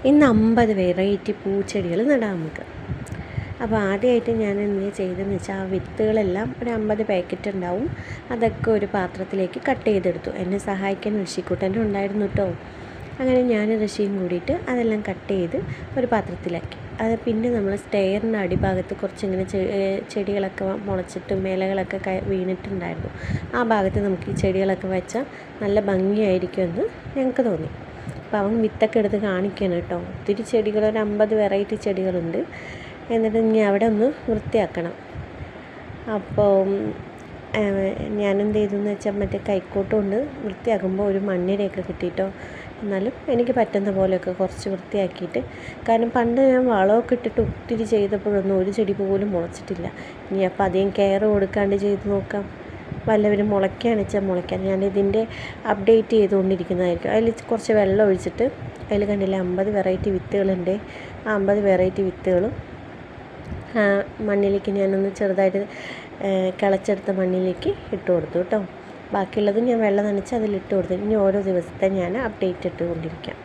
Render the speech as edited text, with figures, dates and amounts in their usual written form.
ഇന്ന് 50 വെറൈറ്റി പൂച്ചെടികൾ നടാം നമുക്ക്. അപ്പോൾ ആദ്യമായിട്ട് ഞാൻ എന്ത് ചെയ്തതെന്ന് വെച്ചാൽ ആ വിത്തുകളെല്ലാം ഒരു 50 പാക്കറ്റ് ഉണ്ടാവും. അതൊക്കെ ഒരു പാത്രത്തിലേക്ക് കട്ട് ചെയ്തെടുത്തു. എന്നെ സഹായിക്കാൻ ഋഷിക്കുട്ടൻ്റെ ഉണ്ടായിരുന്നു കേട്ടോ. അങ്ങനെ ഞാൻ ഋഷിയും കൂടിയിട്ട് അതെല്ലാം കട്ട് ചെയ്ത് ഒരു പാത്രത്തിലാക്കി. അത് പിന്നെ നമ്മൾ സ്റ്റെയറിൻ്റെ അടിഭാഗത്ത് കുറച്ചിങ്ങനെ ചെടികളൊക്കെ മുളച്ചിട്ട് മേലകളൊക്കെ വീണിട്ടുണ്ടായിരുന്നു. ആ ഭാഗത്ത് നമുക്ക് ഈ ചെടികളൊക്കെ വെച്ചാൽ നല്ല ഭംഗിയായിരിക്കുമെന്ന് ഞങ്ങൾക്ക് തോന്നി. അപ്പോൾ അവൻ വിത്തൊക്കെ എടുത്ത് കാണിക്കണം കേട്ടോ. ഒത്തിരി ചെടികൾ, ഒരു 50 വെറൈറ്റി ചെടികളുണ്ട്. എന്നിട്ട് ഇനി അവിടെ ഒന്ന് വൃത്തിയാക്കണം. അപ്പോൾ ഞാനെന്ത് ചെയ്തെന്ന് വെച്ചാൽ മറ്റേ കൈക്കോട്ട് കൊണ്ട് വൃത്തിയാക്കുമ്പോൾ ഒരു മണ്ണിരയൊക്കെ കിട്ടിയിട്ടോ. എന്നാലും എനിക്ക് പറ്റുന്ന പോലെയൊക്കെ കുറച്ച് വൃത്തിയാക്കിയിട്ട്, കാരണം പണ്ട് ഞാൻ വളമൊക്കെ ഇട്ടിട്ട് ഒത്തിരി ചെയ്തപ്പോഴൊന്നും ഒരു ചെടി പോലും മുളച്ചിട്ടില്ല. ഇനി അപ്പോൾ അധികം കെയർ കൊടുക്കാണ്ട് ചെയ്ത് നോക്കാം. വല്ലവരും മുളയ്ക്കുകയാണെന്ന് വെച്ചാൽ മുളയ്ക്കാൻ ഞാനിതിൻ്റെ അപ്ഡേറ്റ് ചെയ്തുകൊണ്ടിരിക്കുന്നതായിരിക്കും. അതിൽ കുറച്ച് വെള്ളം ഒഴിച്ചിട്ട് അതിൽ കണ്ടില്ല 50 വെറൈറ്റി വിത്തുകളുണ്ട്. ആ 50 വെറൈറ്റി വിത്തുകളും മണ്ണിലേക്ക് ഞാനൊന്ന് ചെറുതായിട്ട് കിളച്ചെടുത്ത മണ്ണിലേക്ക് ഇട്ട് കൊടുത്തു കേട്ടോ. ബാക്കിയുള്ളത് ഞാൻ വെള്ളം നനച്ച് അതിലിട്ട് കൊടുത്തു. ഇനി ഓരോ ദിവസത്തെ ഞാൻ അപ്ഡേറ്റ് ഇട്ടുകൊണ്ടിരിക്കാം.